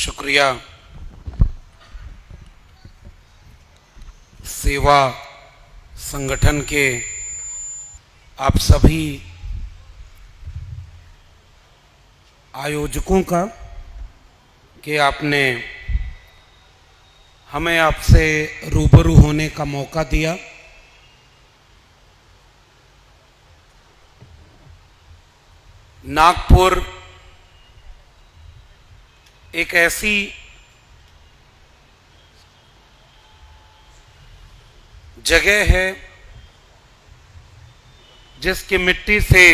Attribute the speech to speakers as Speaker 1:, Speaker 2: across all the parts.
Speaker 1: शुक्रिया। सेवा संगठन के आप सभी आयोजकों का कि आपने हमें आपसे रूबरू होने का मौका दिया। नागपुर एक ऐसी जगह है जिसकी मिट्टी से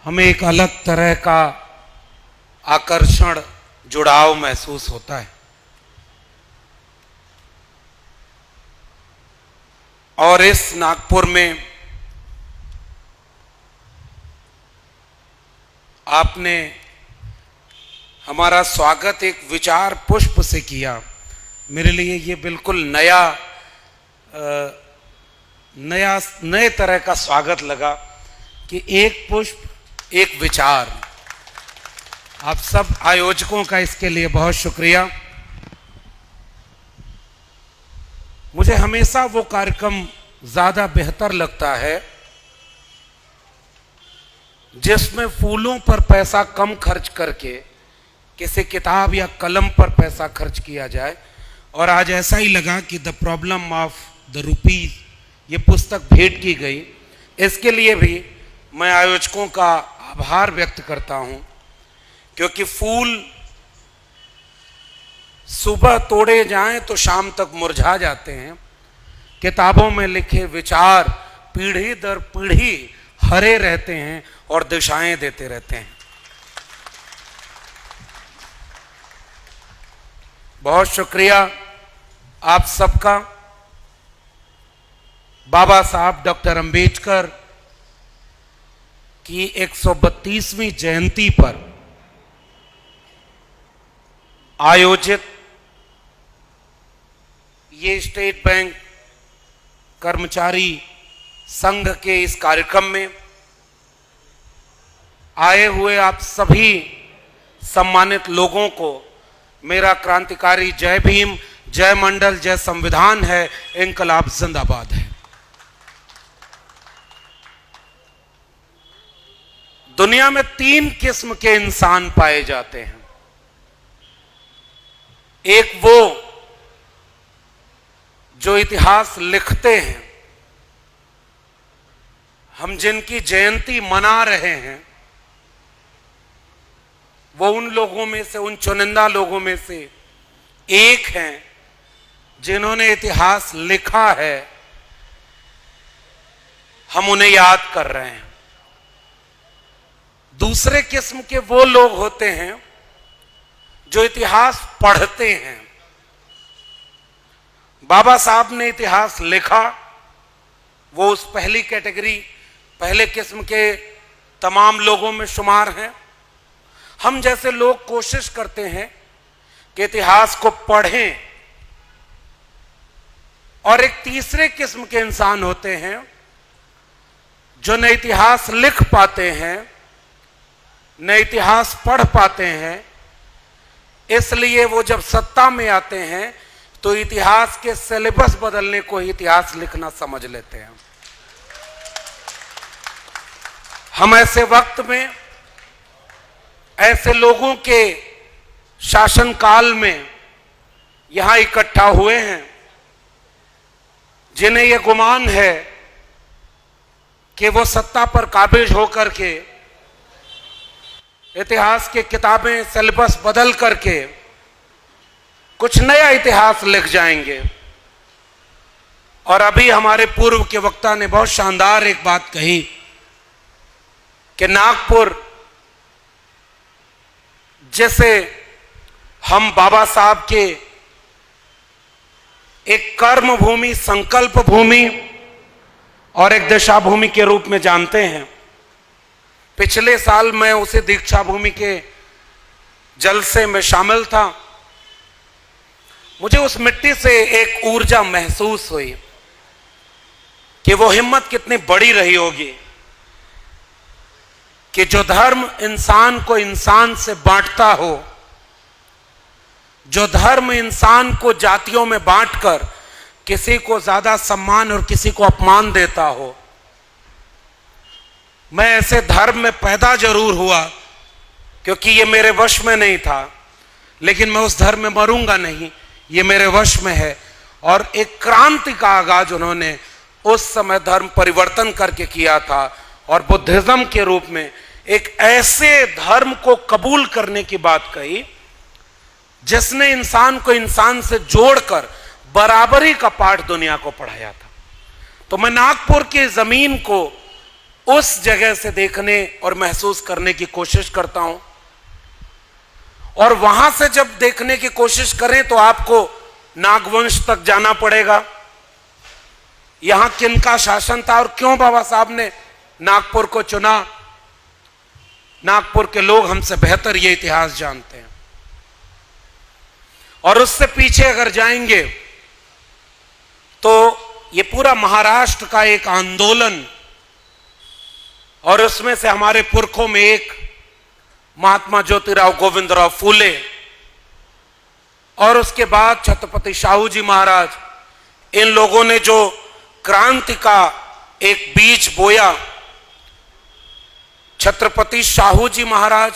Speaker 1: हमें एक अलग तरह का आकर्षण, जुड़ाव महसूस होता है। और इस नागपुर में आपने हमारा स्वागत एक विचार पुष्प से किया। मेरे लिए ये बिल्कुल नए तरह का स्वागत लगा कि एक पुष्प एक विचार। आप सब आयोजकों का इसके लिए बहुत शुक्रिया। मुझे हमेशा वो कार्यक्रम ज्यादा बेहतर लगता है जिसमें फूलों पर पैसा कम खर्च करके किसी किताब या कलम पर पैसा खर्च किया जाए। और आज ऐसा ही लगा कि the problem of the rupees ये पुस्तक भेंट की गई। इसके लिए भी मैं आयोजकों का आभार व्यक्त करता हूं, क्योंकि फूल सुबह तोड़े जाएं तो शाम तक मुरझा जाते हैं। किताबों में लिखे विचार पीढ़ी दर पीढ़ी हरे रहते हैं और दिशाएं देते रहते हैं। बहुत शुक्रिया आप सबका। बाबा साहब डॉक्टर अंबेडकर की 132वीं जयंती पर आयोजित ये स्टेट बैंक कर्मचारी संघ के इस कार्यक्रम में आए हुए आप सभी सम्मानित लोगों को मेरा क्रांतिकारी जय भीम, जय मंडल, जय संविधान है, इंकलाब जिंदाबाद है। दुनिया में 3 किस्म के इंसान पाए जाते हैं। एक वो जो इतिहास लिखते हैं। हम जिनकी जयंती मना रहे हैं वो उन लोगों में से, उन चुनिंदा लोगों में से एक हैं जिन्होंने इतिहास लिखा है। हम उन्हें याद कर रहे हैं। दूसरे किस्म के वो लोग होते हैं जो इतिहास पढ़ते हैं। बाबा साहब ने इतिहास लिखा, वो उस पहली कैटेगरी, पहले किस्म के तमाम लोगों में शुमार हैं। हम जैसे लोग कोशिश करते हैं कि इतिहास को पढ़ें। और एक तीसरे किस्म के इंसान होते हैं जो न इतिहास लिख पाते हैं न इतिहास पढ़ पाते हैं। इसलिए वो जब सत्ता में आते हैं तो इतिहास के सिलेबस बदलने को ही इतिहास लिखना समझ लेते हैं। हम ऐसे वक्त में ऐसे लोगों के शासनकाल में यहां इकट्ठा हुए हैं जिन्हें यह गुमान है कि वो सत्ता पर काबिज होकर के इतिहास की किताबें, सिलेबस बदल करके कुछ नया इतिहास लिख जाएंगे। और अभी हमारे पूर्व के वक्ता ने बहुत शानदार एक बात कही कि नागपुर जैसे हम बाबा साहब के एक कर्म भूमि, संकल्प भूमि और एक दिशा भूमि के रूप में जानते हैं। पिछले साल मैं उसे दीक्षा भूमि के जलसे में शामिल था। मुझे उस मिट्टी से एक ऊर्जा महसूस हुई कि वो हिम्मत कितनी बड़ी रही होगी कि जो धर्म इंसान को इंसान से बांटता हो जो धर्म इंसान को जातियों में बांटकर किसी को ज्यादा सम्मान और किसी को अपमान देता हो। मैं ऐसे धर्म में पैदा जरूर हुआ क्योंकि ये मेरे वश में नहीं था, लेकिन मैं उस धर्म में मरूंगा नहीं, ये मेरे वश में है। और एक क्रांति का आगाज उन्होंने उस समय धर्म परिवर्तन करके किया था और बुद्धिज्म के रूप में एक ऐसे धर्म को कबूल करने की बात कही जिसने इंसान को इंसान से जोड़कर बराबरी का पाठ दुनिया को पढ़ाया था। तो मैं नागपुर की जमीन को उस जगह से देखने और महसूस करने की कोशिश करता हूं। और वहां से जब देखने की कोशिश करें तो आपको नागवंश तक जाना पड़ेगा। यहां किनका शासन था और क्यों बाबा साहब ने नागपुर को चुना। नागपुर के लोग हमसे बेहतर ये इतिहास जानते हैं। और उससे पीछे अगर जाएंगे तो ये पूरा महाराष्ट्र का एक आंदोलन, और उसमें से हमारे पुरखों में एक महात्मा ज्योतिराव गोविंदराव फूले, और उसके बाद छत्रपति शाहू जी महाराज, इन लोगों ने जो क्रांति का एक बीज बोया। छत्रपति शाहू जी महाराज,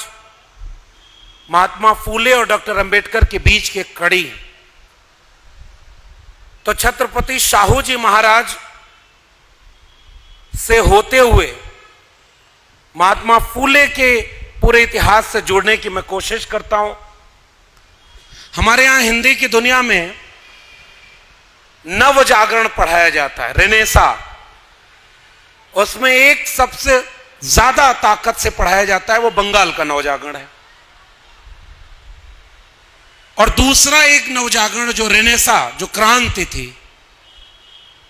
Speaker 1: महात्मा फूले और डॉक्टर अंबेडकर के बीच की कड़ी। तो छत्रपति शाहू जी महाराज से होते हुए महात्मा फूले के पूरे इतिहास से जुड़ने की मैं कोशिश करता हूं। हमारे यहां हिंदी की दुनिया में नव जागरण पढ़ाया जाता है, रेनेसा। उसमें एक सबसे ज्यादा ताकत से पढ़ाया जाता है, वो बंगाल का नवजागरण है। और दूसरा एक नवजागरण जो रेनेसा, जो क्रांति थी,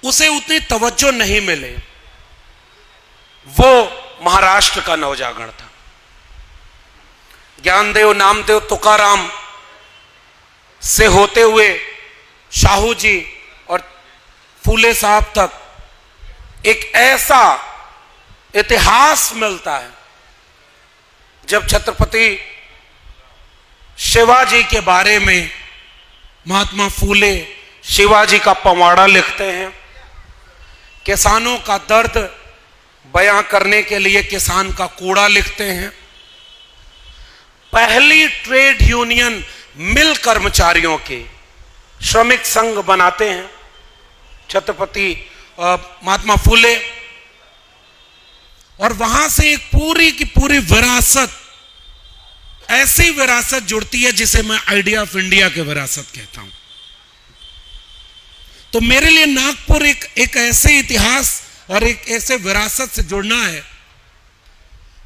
Speaker 1: उसे उतनी तवज्जो नहीं मिले, वो महाराष्ट्र का नवजागरण था। ज्ञानदेव, नामदेव, तुकाराम से होते हुए शाहू जी और फूले साहब तक एक ऐसा इतिहास मिलता है जब छत्रपति शिवाजी के बारे में महात्मा फूले शिवाजी का पवाड़ा लिखते हैं। किसानों का दर्द बयां करने के लिए किसान का कूड़ा लिखते हैं। पहली ट्रेड यूनियन मिल कर्मचारियों के श्रमिक संघ बनाते हैं छत्रपति महात्मा फूले। और वहां से एक पूरी की पूरी विरासत, ऐसी विरासत जुड़ती है जिसे मैं आइडिया ऑफ इंडिया के विरासत कहता हूं। तो मेरे लिए नागपुर एक ऐसे इतिहास और एक ऐसे विरासत से जुड़ना है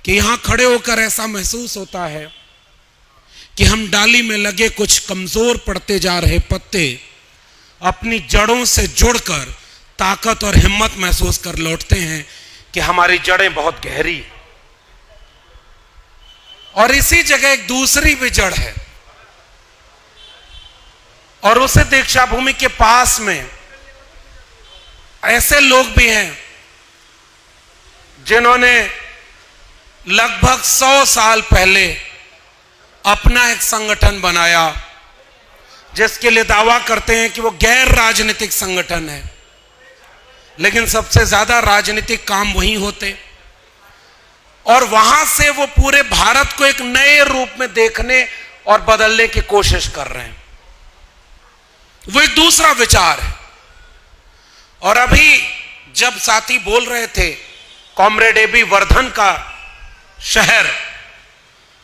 Speaker 1: कि यहां खड़े होकर ऐसा महसूस होता है कि हम डाली में लगे कुछ कमजोर पड़ते जा रहे पत्ते अपनी जड़ों से जुड़कर ताकत और हिम्मत महसूस कर लौटते हैं कि हमारी जड़ें बहुत गहरी। और इसी जगह एक दूसरी भी जड़ है, और उसे दीक्षा भूमि के पास में ऐसे लोग भी हैं जिन्होंने लगभग 100 साल पहले अपना एक संगठन बनाया जिसके लिए दावा करते हैं कि वो गैर राजनीतिक संगठन है, लेकिन सबसे ज्यादा राजनीतिक काम वहीं होते। और वहां से वो पूरे भारत को एक नए रूप में देखने और बदलने की कोशिश कर रहे हैं। वो एक दूसरा विचार है। और अभी जब साथी बोल रहे थे कॉमरेड ए बी वर्धन का शहर,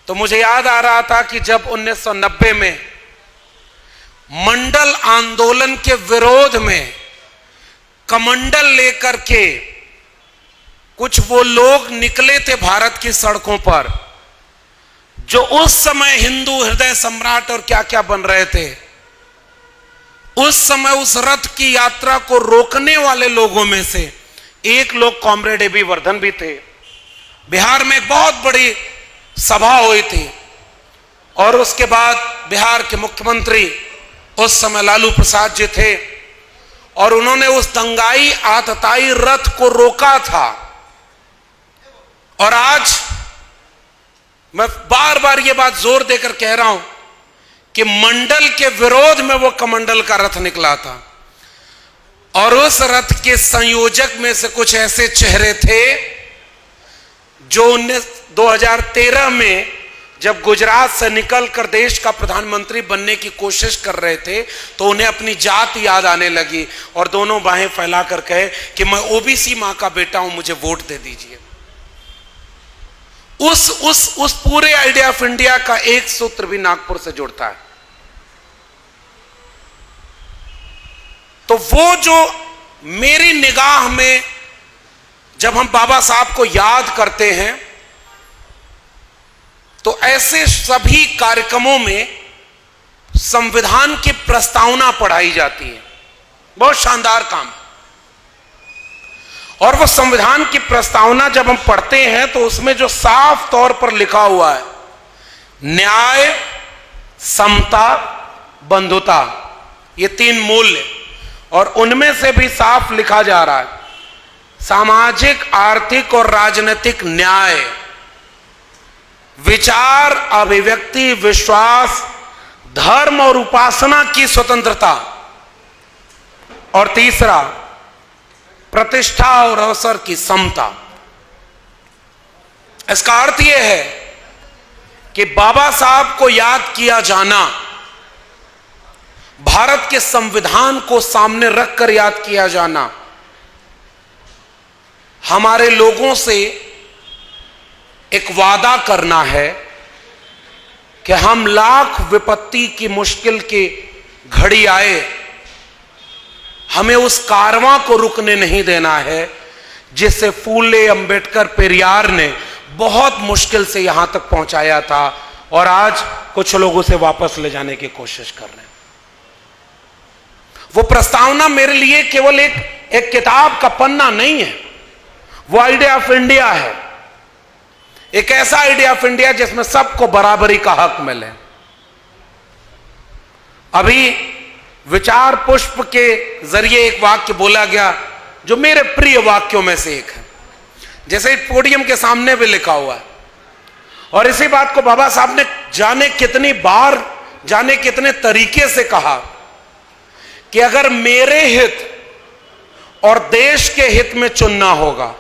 Speaker 1: तो मुझे याद आ रहा था कि जब 1990 में मंडल आंदोलन के विरोध में कमंडल लेकर के कुछ वो लोग निकले थे भारत की सड़कों पर, जो उस समय हिंदू हृदय सम्राट और क्या क्या बन रहे थे। उस समय उस रथ की यात्रा को रोकने वाले लोगों में से एक लोग कॉमरेड ए बी वर्धन भी थे। बिहार में एक बहुत बड़ी सभा हुई थी और उसके बाद बिहार के मुख्यमंत्री उस समय लालू प्रसाद जी थे, और उन्होंने उस दंगाई आतताई रथ को रोका था। और आज मैं बार बार ये बात जोर देकर कह रहा हूं कि मंडल के विरोध में वो कमंडल का रथ निकला था, और उस रथ के संयोजक में से कुछ ऐसे चेहरे थे जो 2013 में जब गुजरात से निकलकर देश का प्रधानमंत्री बनने की कोशिश कर रहे थे तो उन्हें अपनी जात याद आने लगी और दोनों बाहें फैलाकर कहे कि मैं ओबीसी मां का बेटा हूं, मुझे वोट दे दीजिए। उस पूरे आइडिया ऑफ इंडिया का एक सूत्र भी नागपुर से जुड़ता है। तो वो जो मेरी निगाह में जब हम बाबा साहब को याद करते हैं तो ऐसे सभी कार्यक्रमों में संविधान की प्रस्तावना पढ़ाई जाती है, बहुत शानदार काम। और वो संविधान की प्रस्तावना जब हम पढ़ते हैं तो उसमें जो साफ तौर पर लिखा हुआ है, न्याय, समता, बंधुता, ये 3 मूल्य, और उनमें से भी साफ लिखा जा रहा है सामाजिक, आर्थिक और राजनीतिक न्याय, विचार, अभिव्यक्ति, विश्वास, धर्म और उपासना की स्वतंत्रता, और तीसरा प्रतिष्ठा और अवसर की समता। इसका अर्थ यह है कि बाबा साहब को याद किया जाना, भारत के संविधान को सामने रखकर याद किया जाना, हमारे लोगों से एक वादा करना है कि हम लाख विपत्ति की मुश्किल की घड़ी आए, हमें उस कारवां को रुकने नहीं देना है जिसे फूले, अंबेडकर, पेरियार ने बहुत मुश्किल से यहां तक पहुंचाया था और आज कुछ लोग उसे वापस ले जाने की कोशिश कर रहे हैं। वो प्रस्तावना मेरे लिए केवल एक किताब का पन्ना नहीं है, वो आइडिया ऑफ इंडिया है, एक ऐसा आइडिया ऑफ इंडिया जिसमें सबको बराबरी का हक मिले। अभी विचार पुष्प के जरिए एक वाक्य बोला गया जो मेरे प्रिय वाक्यों में से एक है, जैसे पोडियम के सामने भी लिखा हुआ है, और इसी बात को बाबा साहब ने जाने कितनी बार, जाने कितने तरीके से कहा कि अगर मेरे हित और देश के हित में चुनना होगा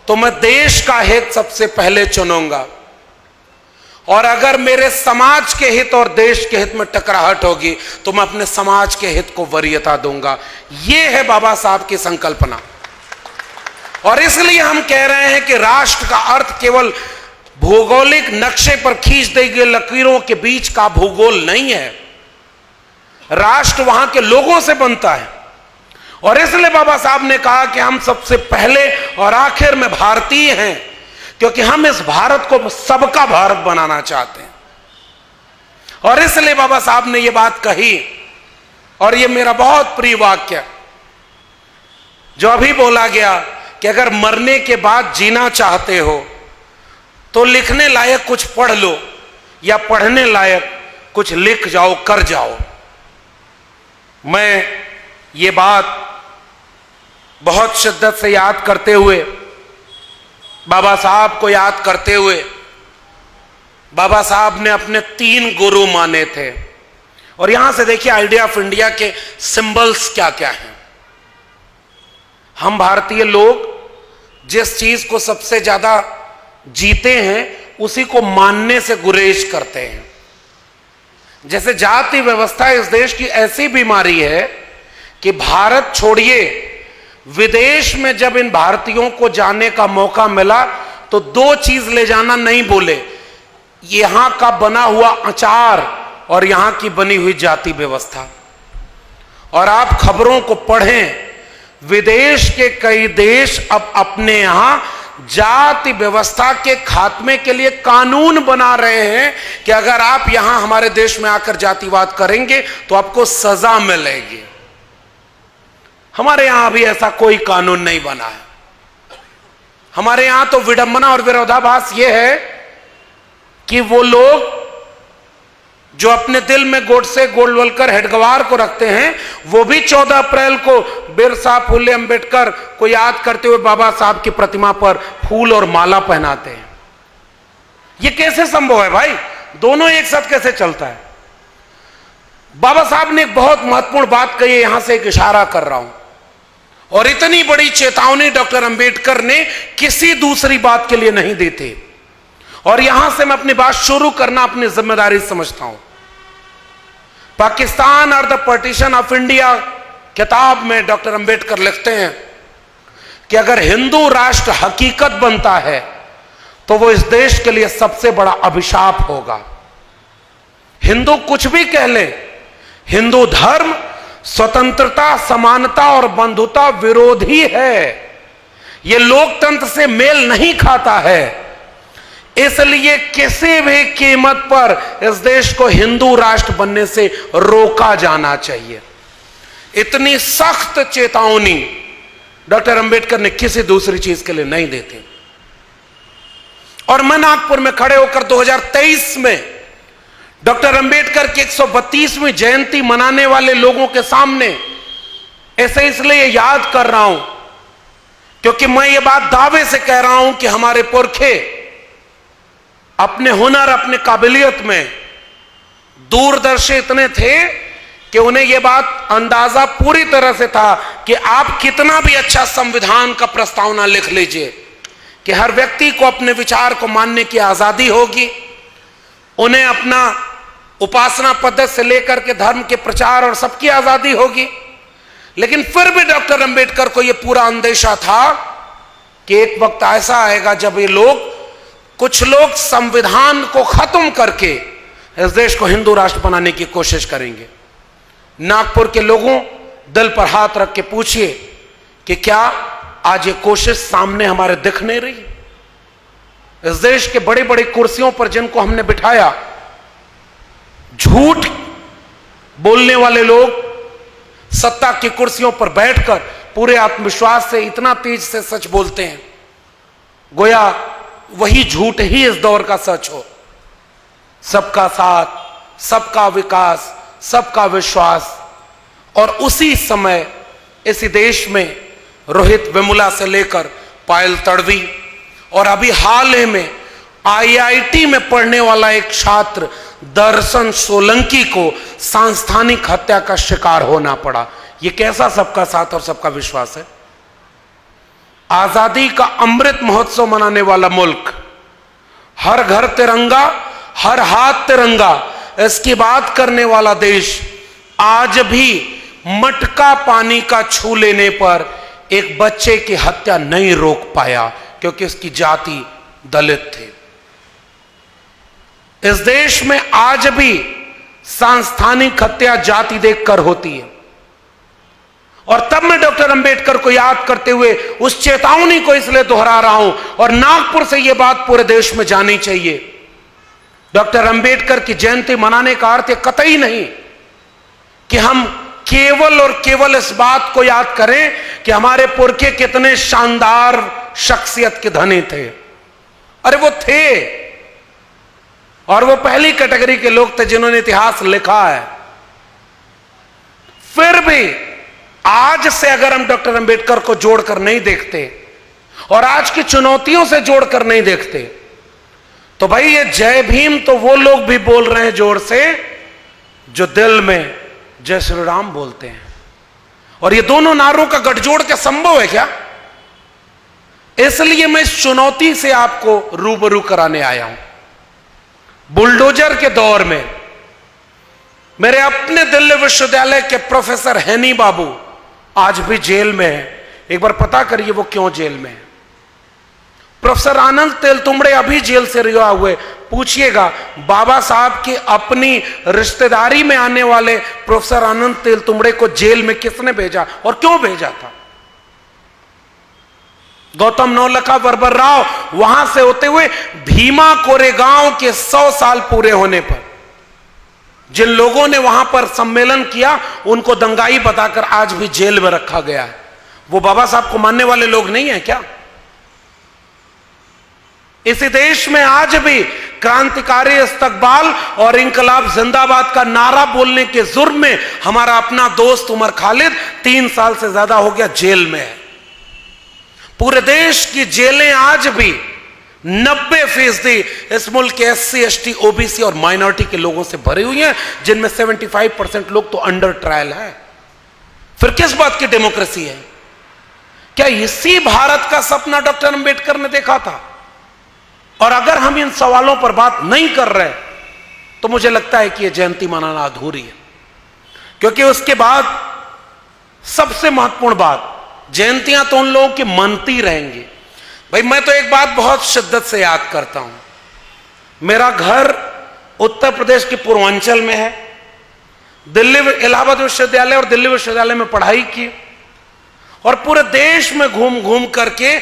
Speaker 1: तो मैं देश का हित सबसे पहले चुनूंगा, और अगर मेरे समाज के हित और देश के हित में टकराहट होगी तो मैं अपने समाज के हित को वरीयता दूंगा। यह है बाबा साहब की संकल्पना। और इसलिए हम कह रहे हैं कि राष्ट्र का अर्थ केवल भौगोलिक नक्शे पर खींच दी गई लकीरों के बीच का भूगोल नहीं है, राष्ट्र वहां के लोगों से बनता है। और इसलिए बाबा साहब ने कहा कि हम सबसे पहले और आखिर में भारतीय हैं, क्योंकि हम इस भारत को सबका भारत बनाना चाहते हैं। और इसलिए बाबा साहब ने यह बात कही, और यह मेरा बहुत प्रिय वाक्य जो अभी बोला गया कि अगर मरने के बाद जीना चाहते हो तो लिखने लायक कुछ पढ़ लो या पढ़ने लायक कुछ लिख जाओ, कर जाओ। मैं ये बात बहुत शिद्दत से याद करते हुए, बाबा साहब को याद करते हुए, बाबा साहब ने अपने 3 गुरु माने थे। और यहां से देखिए आइडिया ऑफ इंडिया के सिंबल्स क्या क्या हैं। हम भारतीय लोग जिस चीज को सबसे ज्यादा जीते हैं उसी को मानने से गुरेज करते हैं। जैसे जाति व्यवस्था इस देश की ऐसी बीमारी है कि भारत छोड़िए, विदेश में जब इन भारतीयों को जाने का मौका मिला तो 2 चीज ले जाना नहीं बोले, यहां का बना हुआ अचार और यहां की बनी हुई जाति व्यवस्था। और आप खबरों को पढ़ें, विदेश के कई देश अब अपने यहां जाति व्यवस्था के खात्मे के लिए कानून बना रहे हैं कि अगर आप यहां हमारे देश में आकर जातिवाद करेंगे तो आपको सजा मिलेगी। हमारे यहां अभी ऐसा कोई कानून नहीं बना है। हमारे यहां तो विडंबना और विरोधाभास यह है कि वो लोग जो अपने दिल में गोडसे गोलवलकर हेडगवार को रखते हैं, वो भी 14 अप्रैल को बिरसा, फुले, अंबेडकर को याद करते हुए बाबा साहब की प्रतिमा पर फूल और माला पहनाते हैं। ये कैसे संभव है भाई? दोनों एक साथ कैसे चलता है? बाबा साहब ने एक बहुत महत्वपूर्ण बात कही है, यहां से एक इशारा कर रहा हूं, और इतनी बड़ी चेतावनी डॉक्टर अंबेडकर ने किसी दूसरी बात के लिए नहीं देते। और यहां से मैं अपनी बात शुरू करना अपनी जिम्मेदारी समझता हूं। पाकिस्तान और द पार्टीशन ऑफ इंडिया किताब में डॉक्टर अंबेडकर लिखते हैं कि अगर हिंदू राष्ट्र हकीकत बनता है तो वो इस देश के लिए सबसे बड़ा अभिशाप होगा। हिंदू कुछ भी कह ले, हिंदू धर्म स्वतंत्रता, समानता और बंधुता विरोधी है। यह लोकतंत्र से मेल नहीं खाता है। इसलिए किसी भी कीमत पर इस देश को हिंदू राष्ट्र बनने से रोका जाना चाहिए। इतनी सख्त चेतावनी डॉक्टर अंबेडकर ने किसी दूसरी चीज के लिए नहीं देते। और मैं नागपुर में खड़े होकर 2023 में डॉक्टर अंबेडकर की 132वीं जयंती मनाने वाले लोगों के सामने ऐसे इसलिए याद कर रहा हूं क्योंकि मैं ये बात दावे से कह रहा हूं कि हमारे पुरखे अपने हुनर, अपने काबिलियत में दूरदर्शी इतने थे कि उन्हें यह बात अंदाजा पूरी तरह से था कि आप कितना भी अच्छा संविधान का प्रस्तावना लिख लीजिए कि हर व्यक्ति को अपने विचार को मानने की आजादी होगी, उन्हें अपना उपासना पद्धति से लेकर के धर्म के प्रचार और सबकी आजादी होगी। लेकिन फिर भी डॉक्टर अंबेडकर को यह पूरा अंदेशा था कि एक वक्त ऐसा आएगा जब ये लोग, कुछ लोग संविधान को खत्म करके इस देश को हिंदू राष्ट्र बनाने की कोशिश करेंगे। नागपुर के लोगों, दिल पर हाथ रख के पूछिए कि क्या आज ये कोशिश सामने हमारे दिख नहीं रही? इस देश के बड़े बड़े कुर्सियों पर जिनको हमने बिठाया, झूठ बोलने वाले लोग सत्ता की कुर्सियों पर बैठकर पूरे आत्मविश्वास से इतना तेज से सच बोलते हैं, गोया वही झूठ ही इस दौर का सच हो। सबका साथ, सबका विकास, सबका विश्वास। और उसी समय इसी देश में रोहित वेमुला से लेकर पायल तड़वी और अभी हाल ही में आईआईटी में पढ़ने वाला एक छात्र दर्शन सोलंकी को सांस्थानिक हत्या का शिकार होना पड़ा। यह कैसा सबका साथ और सबका विश्वास है? आजादी का अमृत महोत्सव मनाने वाला मुल्क, हर घर तिरंगा, हर हाथ तिरंगा, इसकी बात करने वाला देश आज भी मटका पानी का छू लेने पर एक बच्चे की हत्या नहीं रोक पाया क्योंकि उसकी जाति दलित थे। इस देश में आज भी सांस्थानिक हत्या जाति देखकर होती है। और तब मैं डॉक्टर अंबेडकर को याद करते हुए उस चेतावनी को इसलिए दोहरा रहा हूं और नागपुर से यह बात पूरे देश में जानी चाहिए। डॉक्टर अंबेडकर की जयंती मनाने का अर्थ कतई नहीं कि हम केवल और केवल इस बात को याद करें कि हमारे पुरखे कितने शानदार शख्सियत के धनी थे। अरे वो थे, और वो पहली कैटेगरी के लोग थे जिन्होंने इतिहास लिखा है। फिर भी आज से अगर हम डॉक्टर अंबेडकर को जोड़कर नहीं देखते और आज की चुनौतियों से जोड़कर नहीं देखते तो भाई ये जय भीम तो वो लोग भी बोल रहे हैं जोर से जो दिल में जय श्री राम बोलते हैं। और ये दोनों नारों का गठजोड़ क्या संभव है क्या? इसलिए मैं इस चुनौती से आपको रूबरू कराने आया हूं। बुलडोजर के दौर में मेरे अपने दिल्ली विश्वविद्यालय के प्रोफेसर हैनी बाबू आज भी जेल में है। एक बार पता करिए वो क्यों जेल में है। प्रोफेसर आनंद तेलतुंबड़े अभी जेल से रिहा हुए, पूछिएगा बाबा साहब की अपनी रिश्तेदारी में आने वाले प्रोफेसर आनंद तेलतुंबड़े को जेल में किसने भेजा और क्यों भेजा था? गौतम नौलखा वर्बर राव वहां से होते हुए भीमा कोरेगांव के 100 साल पूरे होने पर जिन लोगों ने वहां पर सम्मेलन किया उनको दंगाई बताकर आज भी जेल में रखा गया है। वो बाबा साहब को मानने वाले लोग नहीं है क्या? इसी देश में आज भी क्रांतिकारी इस्तकबाल और इंकलाब जिंदाबाद का नारा बोलने के जुर्म में हमारा अपना दोस्त उमर खालिद 3 साल से ज्यादा हो गया जेल में है। पूरे देश की जेलें आज भी 90% इस मुल्क के SC, ST, OBC और माइनॉरिटी के लोगों से भरी हुई हैं, जिनमें 75% लोग तो अंडर ट्रायल है। फिर किस बात की डेमोक्रेसी है? क्या इसी भारत का सपना डॉक्टर अंबेडकर ने देखा था? और अगर हम इन सवालों पर बात नहीं कर रहे तो मुझे लगता है कि यह जयंती मनाना अधूरी है। क्योंकि उसके बाद सबसे महत्वपूर्ण बात, जयंतियां तो उन लोगों की मनती रहेंगी। भाई मैं तो एक बात बहुत शिद्दत से याद करता हूं, मेरा घर उत्तर प्रदेश के पूर्वांचल में है। दिल्ली इलाहाबाद विश्वविद्यालय और दिल्ली विश्वविद्यालय में पढ़ाई की और पूरे देश में घूम घूम करके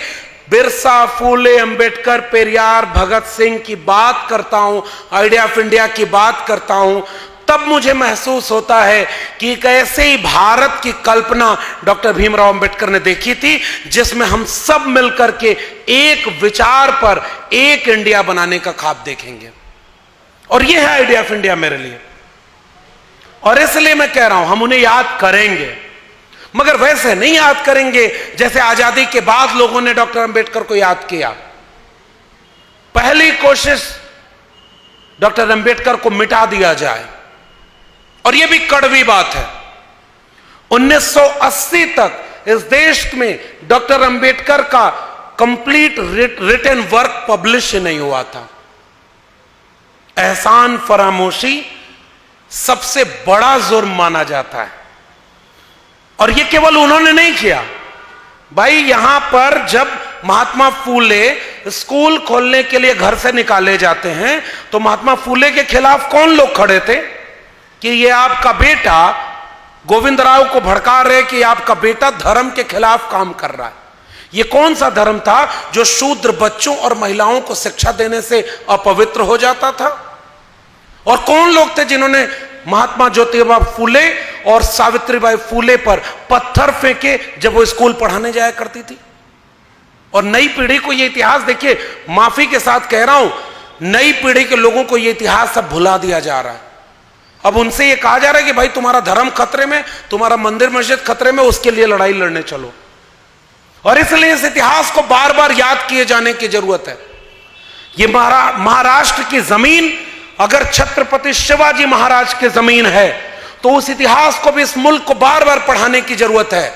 Speaker 1: बिरसा, फूले, अंबेडकर, पेरियार, भगत सिंह की बात करता हूं, आइडिया ऑफ इंडिया की बात करता हूं, तब मुझे महसूस होता है कि एक ऐसे ही भारत की कल्पना डॉक्टर भीमराव अंबेडकर ने देखी थी, जिसमें हम सब मिलकर के एक विचार पर एक इंडिया बनाने का ख्वाब देखेंगे। और यह है आइडिया ऑफ इंडिया मेरे लिए। और इसलिए मैं कह रहा हूं, हम उन्हें याद करेंगे, मगर वैसे नहीं याद करेंगे जैसे आजादी के बाद लोगों ने डॉक्टर अंबेडकर को याद किया। पहली कोशिश डॉक्टर अंबेडकर को मिटा दिया जाए, और यह भी कड़वी बात है। 1980 तक इस देश में डॉक्टर अंबेडकर का कंप्लीट रिटन वर्क पब्लिश नहीं हुआ था। एहसान फरामोशी सबसे बड़ा जुर्म माना जाता है, और यह केवल उन्होंने नहीं किया। भाई यहां पर जब महात्मा फूले स्कूल खोलने के लिए घर से निकाले जाते हैं तो महात्मा फूले के खिलाफ कौन लोग खड़े थे कि ये आपका बेटा, गोविंदराव को भड़का रहे कि आपका बेटा धर्म के खिलाफ काम कर रहा है। ये कौन सा धर्म था जो शूद्र बच्चों और महिलाओं को शिक्षा देने से अपवित्र हो जाता था? और कौन लोग थे जिन्होंने महात्मा ज्योतिबा फूले और सावित्रीबाई फूले पर पत्थर फेंके जब वो स्कूल पढ़ाने जाया करती थी? और नई पीढ़ी को ये इतिहास, देखिए माफी के साथ कह रहा हूं, नई पीढ़ी के लोगों को ये इतिहास सब भुला दिया जा रहा है। अब उनसे ये कहा जा रहा है कि भाई तुम्हारा धर्म खतरे में, तुम्हारा मंदिर मस्जिद खतरे में, उसके लिए लड़ाई लड़ने चलो। और इसलिए इस इतिहास को बार बार याद किए जाने की जरूरत है। ये महाराष्ट्र की जमीन अगर छत्रपति शिवाजी महाराज की जमीन है तो उस इतिहास को भी इस मुल्क को बार बार पढ़ाने की जरूरत है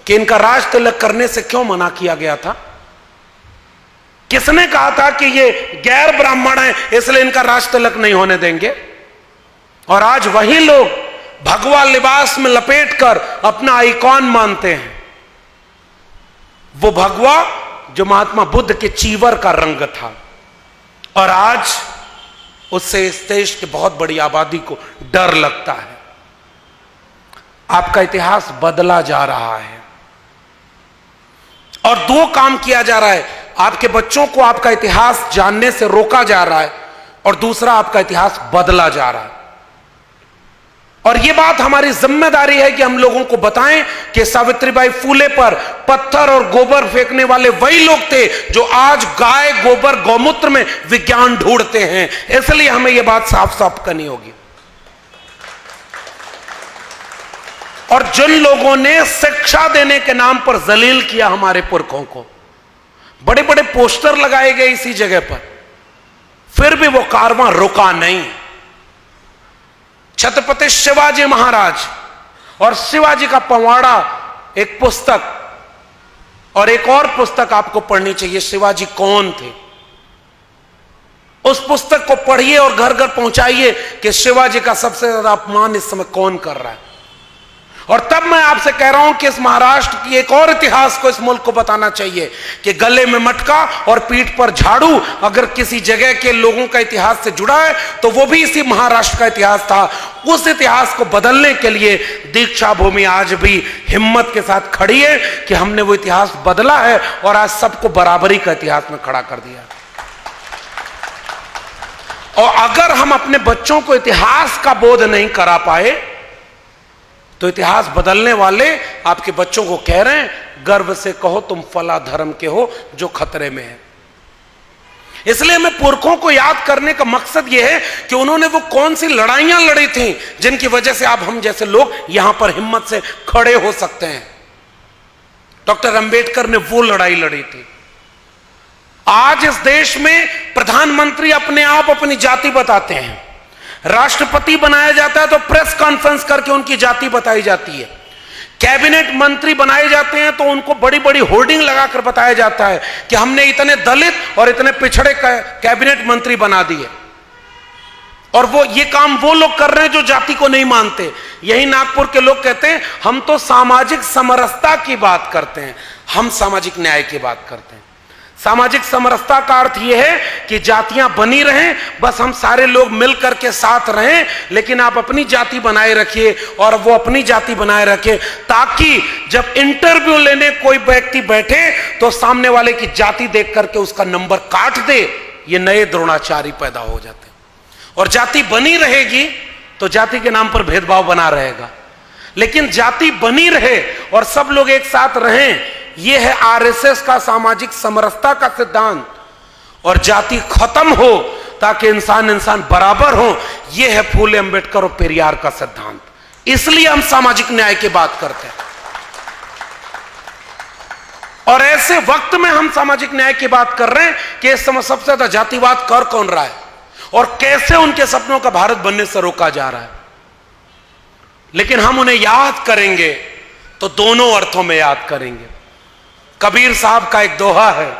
Speaker 1: कि इनका राज तिलक करने से क्यों मना किया गया था। किसने कहा था कि ये गैर ब्राह्मण है इसलिए इनका राज तिलक नहीं होने देंगे? और आज वही लोग भगवा लिबास में लपेटकर अपना आइकॉन मानते हैं, वो भगवा जो महात्मा बुद्ध के चीवर का रंग था। और आज उससे इस देश की बहुत बड़ी आबादी को डर लगता है। आपका इतिहास बदला जा रहा है और दो काम किया जा रहा है। आपके बच्चों को आपका इतिहास जानने से रोका जा रहा है और दूसरा आपका इतिहास बदला जा रहा है। और यह बात हमारी जिम्मेदारी है कि हम लोगों को बताएं कि सावित्रीबाई फूले पर पत्थर और गोबर फेंकने वाले वही लोग थे जो आज गाय, गोबर, गौमूत्र में विज्ञान ढूंढते हैं। इसलिए हमें यह बात साफ साफ करनी होगी। और जिन लोगों ने शिक्षा देने के नाम पर जलील किया हमारे पुरखों को, बड़े बड़े पोस्टर लगाए गए इसी जगह पर, फिर भी वो कारवां रुका नहीं। छत्रपति शिवाजी महाराज और शिवाजी का पवाड़ा एक पुस्तक, और एक और पुस्तक आपको पढ़नी चाहिए, शिवाजी कौन थे। उस पुस्तक को पढ़िए और घर घर पहुंचाइए कि शिवाजी का सबसे ज्यादा अपमान इस समय कौन कर रहा है। और तब मैं आपसे कह रहा हूं कि इस महाराष्ट्र की एक और इतिहास को इस मुल्क को बताना चाहिए कि गले में मटका और पीठ पर झाड़ू अगर किसी जगह के लोगों का इतिहास से जुड़ा है तो वो भी इसी महाराष्ट्र का इतिहास था। उस इतिहास को बदलने के लिए दीक्षा भूमि आज भी हिम्मत के साथ खड़ी है कि हमने वो इतिहास बदला है और आज सबको बराबरी का इतिहास में खड़ा कर दिया। और अगर हम अपने बच्चों को इतिहास का बोध नहीं करा पाए तो इतिहास बदलने वाले आपके बच्चों को कह रहे हैं, गर्व से कहो तुम फला धर्म के हो जो खतरे में है। इसलिए हमें पुरखों को याद करने का मकसद यह है कि उन्होंने वो कौन सी लड़ाइयां लड़ी थी जिनकी वजह से आप हम जैसे लोग यहां पर हिम्मत से खड़े हो सकते हैं। डॉक्टर अंबेडकर ने वो लड़ाई लड़ी थी। आज इस देश में प्रधानमंत्री अपने आप अपनी जाति बताते हैं, राष्ट्रपति बनाया जाता है तो प्रेस कॉन्फ्रेंस करके उनकी जाति बताई जाती है, कैबिनेट मंत्री बनाए जाते हैं तो उनको बड़ी बड़ी होर्डिंग लगाकर बताया जाता है कि हमने इतने दलित और इतने पिछड़े कैबिनेट मंत्री बना दिए। और ये काम वो लोग कर रहे हैं जो जाति को नहीं मानते। यही नागपुर के लोग कहते हैं हम तो सामाजिक समरसता की बात करते हैं, हम सामाजिक न्याय की बात करते हैं। सामाजिक समरसता का अर्थ यह है कि जातियां बनी रहें, बस हम सारे लोग मिलकर के साथ रहें, लेकिन आप अपनी जाति बनाए रखिए और वो अपनी जाति बनाए रखे, ताकि जब इंटरव्यू लेने कोई व्यक्ति बैठे तो सामने वाले की जाति देख करके उसका नंबर काट दे। ये नए द्रोणाचारी पैदा हो जाते हैं। और जाति बनी रहेगी तो जाति के नाम पर भेदभाव बना रहेगा, लेकिन जाति बनी रहे और सब लोग एक साथ रहें, यह है आरएसएस का सामाजिक समरसता का सिद्धांत। और जाति खत्म हो ताकि इंसान इंसान बराबर हो, यह है फूले अंबेडकर और पेरियार का सिद्धांत। इसलिए हम सामाजिक न्याय की बात करते हैं। और ऐसे वक्त में हम सामाजिक न्याय की बात कर रहे हैं कि इस समय सबसे ज्यादा जातिवाद कर कौन रहा है और कैसे उनके सपनों का भारत बनने से रोका जा रहा है। लेकिन हम उन्हें याद करेंगे तो दोनों अर्थों में याद करेंगे। कबीर साहब का एक दोहा है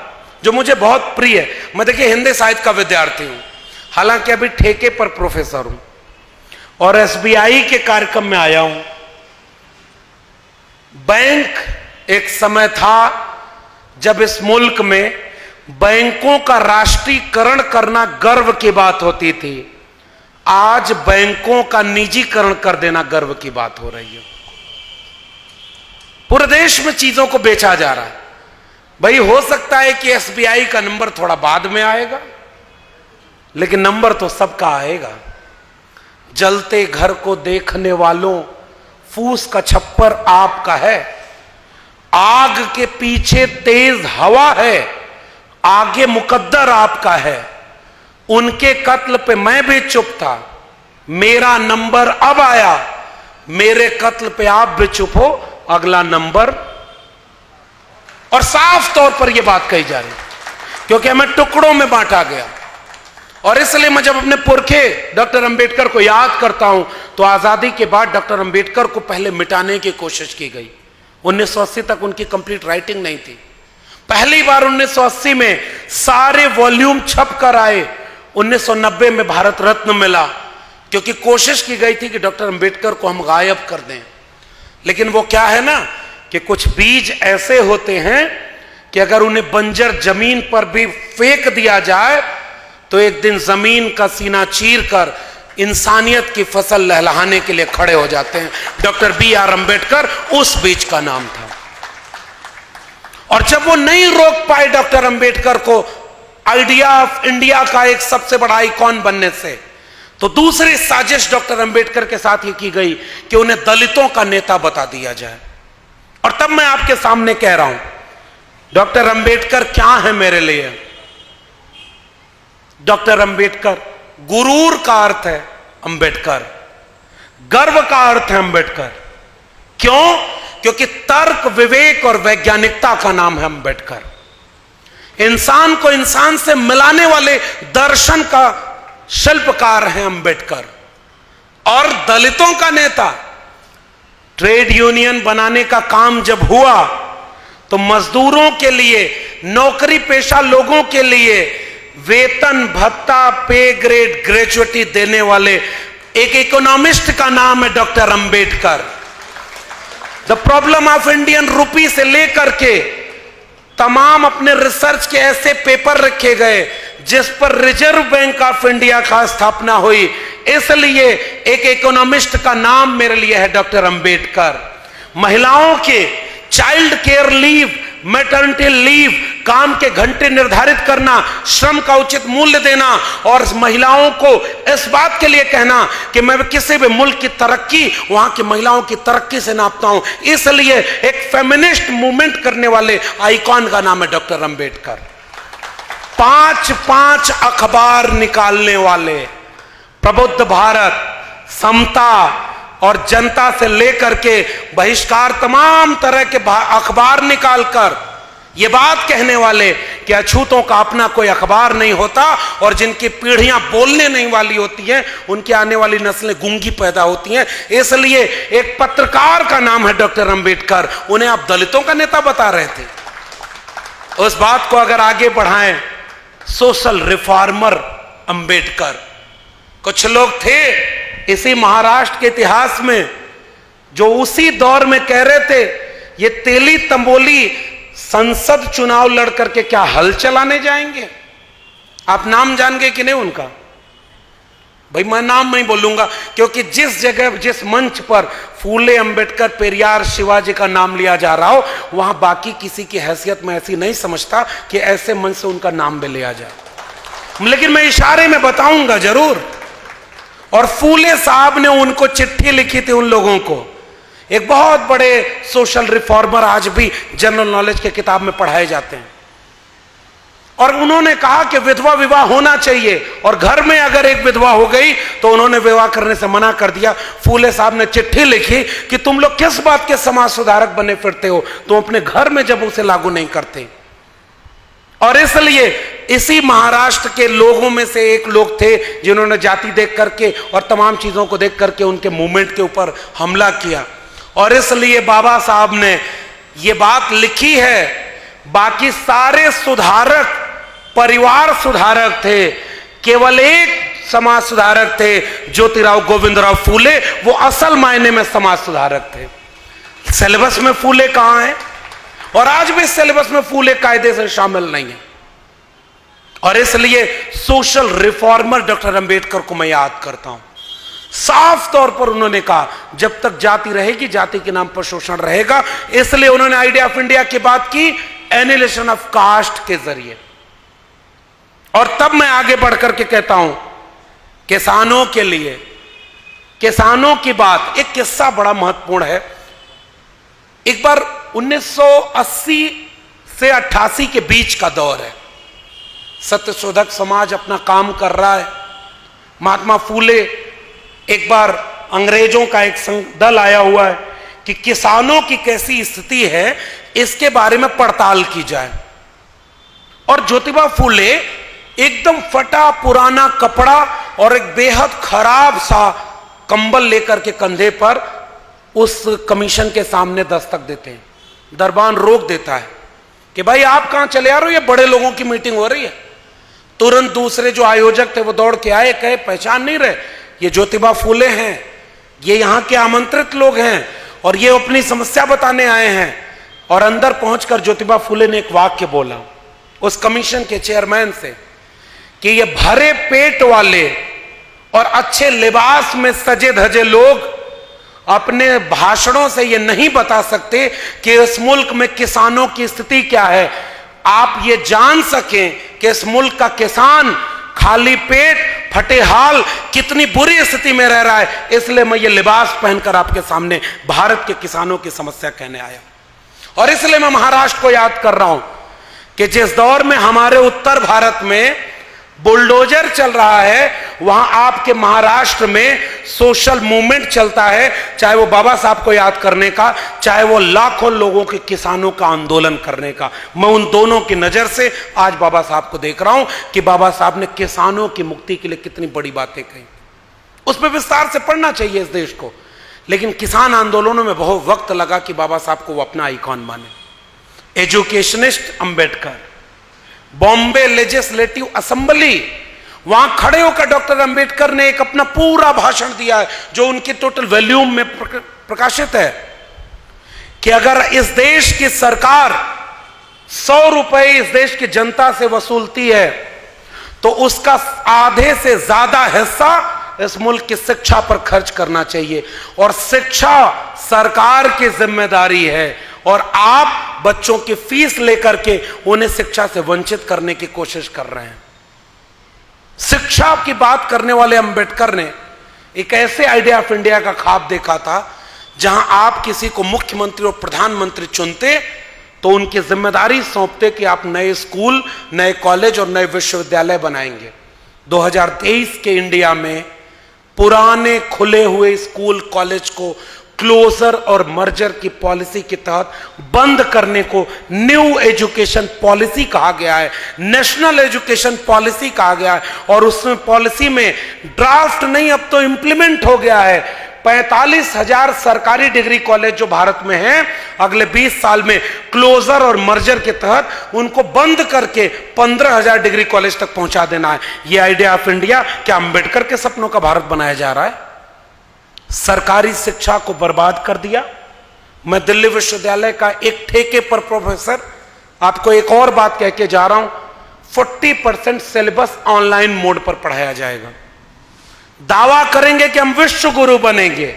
Speaker 1: जो मुझे बहुत प्रिय है। मैं देखिए हिंदी साहित्य का विद्यार्थी हूं, हालांकि अभी ठेके पर प्रोफेसर हूं और एसबीआई के कार्यक्रम में आया हूं। बैंक एक समय था जब इस मुल्क में बैंकों का राष्ट्रीयकरण करना गर्व की बात होती थी। आज बैंकों का निजीकरण कर देना गर्व की बात हो रही है। पूरे देश में चीजों को बेचा जा रहा है। भाई हो सकता है कि एसबीआई का नंबर थोड़ा बाद में आएगा, लेकिन नंबर तो सबका आएगा। जलते घर को देखने वालों, फूस का छप्पर आपका है, आग के पीछे तेज हवा है, आगे मुकद्दर आपका है। उनके कत्ल पे मैं भी चुप था, मेरा नंबर अब आया, मेरे कत्ल पे आप भी चुप हो, अगला नंबर। और साफ तौर पर यह बात कही जा रही क्योंकि हमें टुकड़ों में बांटा गया। और इसलिए मैं जब अपने पुरखे डॉक्टर अंबेडकर को याद करता हूं तो आजादी के बाद डॉक्टर अंबेडकर को पहले मिटाने की कोशिश की गई। 1980 तक उनकी कंप्लीट राइटिंग नहीं थी। पहली बार 1980 में सारे वॉल्यूम छप कर आए। 1990 में भारत रत्न मिला क्योंकि कोशिश की गई थी कि डॉक्टर अंबेडकर को हम गायब कर दें। लेकिन वो क्या है ना कि कुछ बीज ऐसे होते हैं कि अगर उन्हें बंजर जमीन पर भी फेंक दिया जाए तो एक दिन जमीन का सीना चीर कर इंसानियत की फसल लहलहाने के लिए खड़े हो जाते हैं। Doctor B R. अंबेडकर उस बीज का नाम था। और जब वो नहीं रोक पाए डॉक्टर अंबेडकर को आइडिया ऑफ इंडिया का एक सबसे बड़ा आइकॉन बनने से, तो दूसरी साजिश डॉक्टर अंबेडकर के साथ ये की गई कि उन्हें दलितों का नेता बता दिया जाए। और तब मैं आपके सामने कह रहा हूं डॉक्टर अंबेडकर क्या है मेरे लिए। डॉक्टर अंबेडकर, गुरूर का अर्थ है अंबेडकर, गर्व का अर्थ है अंबेडकर। क्यों? क्योंकि तर्क, विवेक और वैज्ञानिकता का नाम है अंबेडकर। इंसान को इंसान से मिलाने वाले दर्शन का शिल्पकार है अंबेडकर। और दलितों का नेता। ट्रेड यूनियन बनाने का काम जब हुआ तो मजदूरों के लिए, नौकरी पेशा लोगों के लिए वेतन भत्ता, पे ग्रेड, ग्रेजुएटी देने वाले एक इकोनॉमिस्ट का नाम है doctor Ambedkar. The problem of Indian rupee से लेकर के तमाम अपने रिसर्च के ऐसे पेपर रखे गए जिस पर रिजर्व बैंक ऑफ इंडिया का स्थापना हुई। इसलिए एक इकोनॉमिस्ट का नाम मेरे लिए है डॉक्टर अंबेडकर। महिलाओं के child care leave, maternity leave, काम के घंटे निर्धारित करना, श्रम का उचित मूल्य देना और महिलाओं को इस बात के लिए कहना कि मैं किसी भी मुल्क की तरक्की वहां की महिलाओं की तरक्की से नापता हूं। इसलिए एक फेमिनिस्ट मूवमेंट करने वाले आइकॉन का नाम है डॉक्टर अंबेडकर। 5 अखबार निकालने वाले, प्रबुद्ध भारत, समता और जनता से लेकर के बहिष्कार, तमाम तरह के अखबार निकालकर ये बात कहने वाले कि अछूतों का अपना कोई अखबार नहीं होता और जिनकी पीढ़ियां बोलने नहीं वाली होती हैं उनकी आने वाली नस्लें गूंगी पैदा होती हैं। इसलिए एक पत्रकार का नाम है डॉक्टर अंबेडकर, उन्हें आप दलितों का नेता बता रहे थे। उस बात को अगर आगे बढ़ाएं, सोशल रिफॉर्मर अंबेडकर, कुछ लोग थे इसी महाराष्ट्र के इतिहास में जो उसी दौर में कह रहे थे ये तेली तंबोली संसद चुनाव लड़ करके क्या हल चलाने जाएंगे। आप नाम जानेंगे कि नहीं उनका? भाई मैं नाम नहीं बोलूंगा, क्योंकि जिस जगह जिस मंच पर फूले, अंबेडकर, पेरियार, शिवाजी का नाम लिया जा रहा हो वहां बाकी किसी की हैसियत में ऐसी नहीं समझता कि ऐसे मंच से उनका नाम भी लिया जाए, लेकिन मैं इशारे में बताऊंगा जरूर। और फूले साहब ने उनको चिट्ठी लिखी थी उन लोगों को। एक बहुत बड़े सोशल रिफॉर्मर आज भी जनरल नॉलेज के किताब में पढ़ाए जाते हैं। और उन्होंने कहा कि विधवा विवाह होना चाहिए, और घर में अगर एक विधवा हो गई तो उन्होंने विवाह करने से मना कर दिया। फूले साहब ने चिट्ठी लिखी कि तुम लोग किस बात के समाज सुधारक बने फिरते हो, तुम अपने घर में जब उसे लागू नहीं करते। और इसलिए इसी महाराष्ट्र के लोगों में से एक लोग थे जिन्होंने जाति देख करके और तमाम चीजों को देख करके उनके मूवमेंट के ऊपर हमला किया। और इसलिए बाबा साहब ने यह बात लिखी है। बाकी सारे सुधारक परिवार सुधारक थे, केवल एक समाज सुधारक थे ज्योतिराव गोविंदराव फूले, वो असल मायने में समाज सुधारक थे। सिलेबस में फूले कहां है? और आज भी सिलेबस में फूले कायदे से शामिल नहीं है। और इसलिए सोशल रिफॉर्मर डॉक्टर अंबेडकर को मैं याद करता हूं। साफ तौर पर उन्होंने कहा जब तक जाति रहेगी जाति के नाम पर शोषण रहेगा। इसलिए उन्होंने आइडिया ऑफ इंडिया की बात की एनिहिलेशन ऑफ कास्ट के जरिए। और तब मैं आगे बढ़कर के कहता हूं किसानों के लिए, किसानों की बात, एक किस्सा बड़ा महत्वपूर्ण है। एक बार 1980 से 88 के बीच का दौर है। सत्यशोधक समाज अपना काम कर रहा है। महात्मा फूले, एक बार अंग्रेजों का एक दल आया हुआ है कि किसानों की कैसी स्थिति है इसके बारे में पड़ताल की जाए। और ज्योतिबा फूले एकदम फटा पुराना कपड़ा और एक बेहद खराब सा कंबल लेकर के कंधे पर उस कमीशन के सामने दस्तक देते हैं। दरबान रोक देता है कि भाई आप कहां चले आ रहे हो, ये बड़े लोगों की मीटिंग हो रही है। तुरंत दूसरे जो आयोजक थे वो दौड़ के आए, कहे पहचान नहीं रहे, ये ज्योतिबा फूले हैं, ये यहां के आमंत्रित लोग हैं और ये अपनी समस्या बताने आए हैं। और अंदर पहुंचकर ज्योतिबा फूले ने एक वाक्य बोला उस कमीशन के चेयरमैन से कि ये भरे पेट वाले और अच्छे लिबास में सजे धजे लोग अपने भाषणों से ये नहीं बता सकते कि इस मुल्क में किसानों की स्थिति क्या है। आप ये जान सकें कि इस मुल्क का किसान खाली पेट फटे हाल कितनी बुरी स्थिति में रह रहा है, इसलिए मैं ये लिबास पहनकर आपके सामने भारत के किसानों की समस्या कहने आया। और इसलिए मैं महाराष्ट्र को याद कर रहा हूं कि जिस दौर में हमारे उत्तर भारत में बुलडोजर चल रहा है, वहां आपके महाराष्ट्र में सोशल मूवमेंट चलता है, चाहे वो बाबा साहब को याद करने का, चाहे वो लाखों लोगों के किसानों का आंदोलन करने का। मैं उन दोनों की नजर से आज बाबा साहब को देख रहा हूं कि बाबा साहब ने किसानों की मुक्ति के लिए कितनी बड़ी बातें कही। उसमें विस्तार से पढ़ना चाहिए इस देश को, लेकिन किसान आंदोलनों में बहुत वक्त लगा कि बाबा साहब को वो अपना आइकॉन माने। Educationist Ambedkar, Bombay legislative assembly, वहां खड़े होकर डॉक्टर अंबेडकर ने एक अपना पूरा भाषण दिया है जो उनकी टोटल वॉल्यूम में प्रकाशित है कि अगर इस देश की सरकार 100 रुपए इस देश की जनता से वसूलती है तो उसका आधे से ज्यादा हिस्सा इस मुल्क की शिक्षा पर खर्च करना चाहिए। और शिक्षा सरकार की जिम्मेदारी है और आप बच्चों की फीस लेकर के उन्हें शिक्षा से वंचित करने की कोशिश कर रहे हैं। शिक्षा की बात करने वाले अंबेडकर ने एक ऐसे आइडिया ऑफ इंडिया का ख्वाब देखा था जहां आप किसी को मुख्यमंत्री और प्रधानमंत्री चुनते तो उनकी जिम्मेदारी सौंपते कि आप नए स्कूल, नए कॉलेज और नए विश्वविद्यालय बनाएंगे। 2023 के इंडिया में पुराने खुले हुए स्कूल कॉलेज को क्लोजर और मर्जर की पॉलिसी के तहत बंद करने को न्यू एजुकेशन पॉलिसी कहा गया है, नेशनल एजुकेशन पॉलिसी कहा गया है। और उसमें पॉलिसी में ड्राफ्ट नहीं, अब तो इंप्लीमेंट हो गया है। 45,000 सरकारी डिग्री कॉलेज जो भारत में हैं, अगले 20 साल में क्लोजर और मर्जर के तहत उनको बंद करके 15,000 डिग्री कॉलेज तक पहुंचा देना है। यह आइडिया ऑफ इंडिया क्या अंबेडकर के सपनों का भारत बनाया जा रहा है? सरकारी शिक्षा को बर्बाद कर दिया। मैं दिल्ली विश्वविद्यालय का एक ठेके पर प्रोफेसर, आपको एक और बात कह के जा रहा हूं, 40% सिलेबस ऑनलाइन मोड पर पढ़ाया जाएगा। दावा करेंगे कि हम विश्व गुरु बनेंगे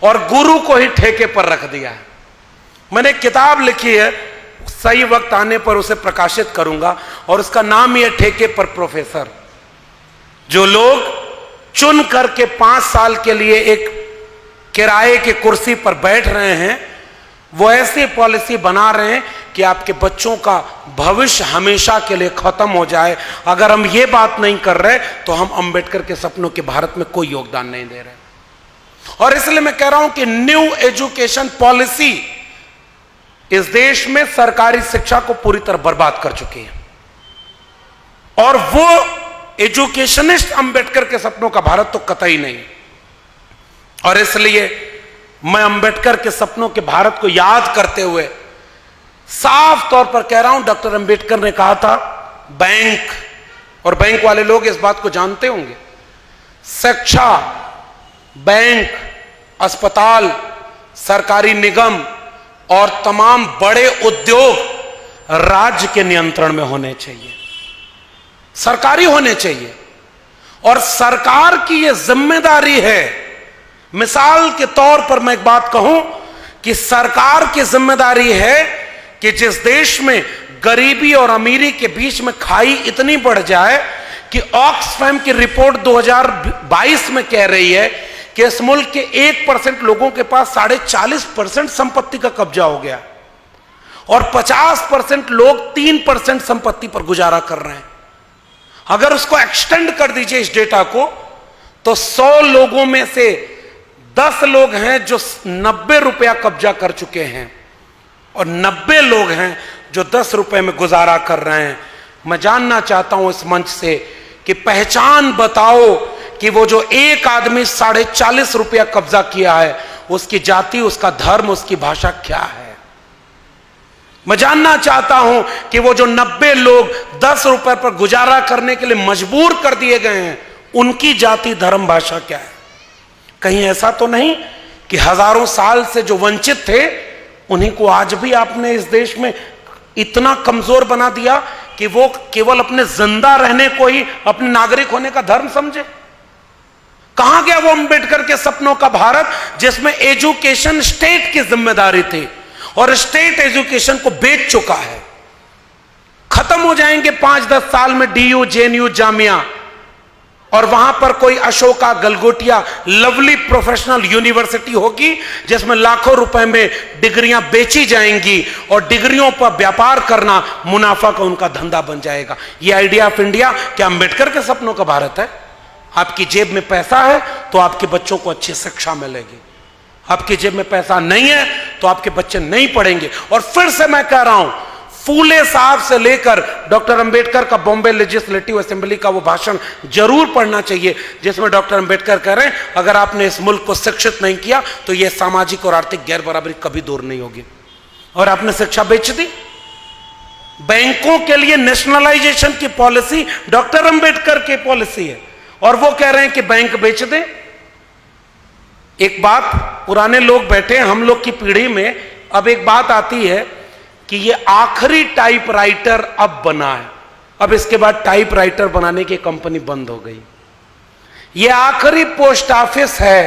Speaker 1: और गुरु को ही ठेके पर रख दिया है। मैंने एक किताब लिखी है, सही वक्त आने पर उसे प्रकाशित करूंगा, और उसका नाम ही है ठेके पर प्रोफेसर। जो लोग चुन करके 5 साल के लिए एक किराए की कुर्सी पर बैठ रहे हैं, वो ऐसी पॉलिसी बना रहे हैं कि आपके बच्चों का भविष्य हमेशा के लिए खत्म हो जाए। अगर हम ये बात नहीं कर रहे तो हम अंबेडकर के सपनों के भारत में कोई योगदान नहीं दे रहे। और इसलिए मैं कह रहा हूं कि न्यू एजुकेशन पॉलिसी इस देश में सरकारी शिक्षा को पूरी तरह बर्बाद कर चुकी है। और वो एजुकेशनिस्ट अंबेडकर के सपनों का भारत तो कतई नहीं। और इसलिए मैं अंबेडकर के सपनों के भारत को याद करते हुए साफ तौर पर कह रहा हूं, डॉक्टर अंबेडकर ने कहा था, बैंक, और बैंक वाले लोग इस बात को जानते होंगे, शिक्षा, बैंक, अस्पताल, सरकारी निगम और तमाम बड़े उद्योग राज्य के नियंत्रण में होने चाहिए, सरकारी होने चाहिए। और सरकार की यह जिम्मेदारी है। मिसाल के तौर पर मैं एक बात कहूं कि सरकार की जिम्मेदारी है कि जिस देश में गरीबी और अमीरी के बीच में खाई इतनी बढ़ जाए कि ऑक्सफैम की रिपोर्ट 2022 में कह रही है कि इस मुल्क के 1% लोगों के पास 40.5% संपत्ति का कब्जा हो गया और 50% लोग 3% संपत्ति पर गुजारा कर रहे हैं। अगर उसको एक्सटेंड कर दीजिए इस डेटा को, तो 100 लोगों में से 10 लोग हैं जो 90 रुपया कब्जा कर चुके हैं और 90 लोग हैं जो 10 रुपए में गुजारा कर रहे हैं। मैं जानना चाहता हूं इस मंच से कि पहचान बताओ कि वो जो एक आदमी 40.5 रुपया कब्जा किया है, उसकी जाति, उसका धर्म, उसकी भाषा क्या है? मैं जानना चाहता हूं कि वो जो 90 लोग 10 रुपए पर गुजारा करने के लिए मजबूर कर दिए गए हैं, उनकी जाति, धर्म, भाषा क्या है? कहीं ऐसा तो नहीं कि हजारों साल से जो वंचित थे उन्हीं को आज भी आपने इस देश में इतना कमजोर बना दिया कि वो केवल अपने जिंदा रहने को ही अपने नागरिक होने का धर्म समझे? कहां गया वो अंबेडकर के सपनों का भारत जिसमें एजुकेशन स्टेट की जिम्मेदारी थी और स्टेट एजुकेशन को बेच चुका है? खत्म हो जाएंगे 5-10 साल में डीयू, जेएनयू, जामिया, और वहां पर कोई Ashoka, Galgotia, lovely professional university होगी जिसमें लाखों रुपए में डिग्रियां बेची जाएंगी और डिग्रियों पर व्यापार करना मुनाफा का उनका धंधा बन जाएगा। यह आइडिया ऑफ इंडिया क्या अंबेडकर के सपनों का भारत है? आपकी जेब में पैसा है तो आपके बच्चों को अच्छी शिक्षा मिलेगी, आपकी जेब में पैसा नहीं है तो आपके बच्चे नहीं पढ़ेंगे। और फिर से मैं कह रहा हूं, फूले साहब से लेकर डॉक्टर अंबेडकर का बॉम्बे लेजिस्लेटिव असेंबली का वो भाषण जरूर पढ़ना चाहिए जिसमें डॉक्टर अंबेडकर कह रहे हैं, अगर आपने इस मुल्क को शिक्षित नहीं किया तो यह सामाजिक और आर्थिक गैर बराबरी कभी दूर नहीं होगी। और आपने शिक्षा बेच दी। बैंकों के लिए नेशनलाइजेशन की पॉलिसी डॉक्टर अंबेडकर की पॉलिसी है और वो कह रहे हैं कि बैंक बेच दें। एक बात, पुराने लोग बैठे, हम लोग की पीढ़ी में अब एक बात आती है कि ये आखिरी टाइपराइटर अब बना है, अब इसके बाद टाइपराइटर बनाने की कंपनी बंद हो गई। ये आखिरी पोस्ट ऑफिस है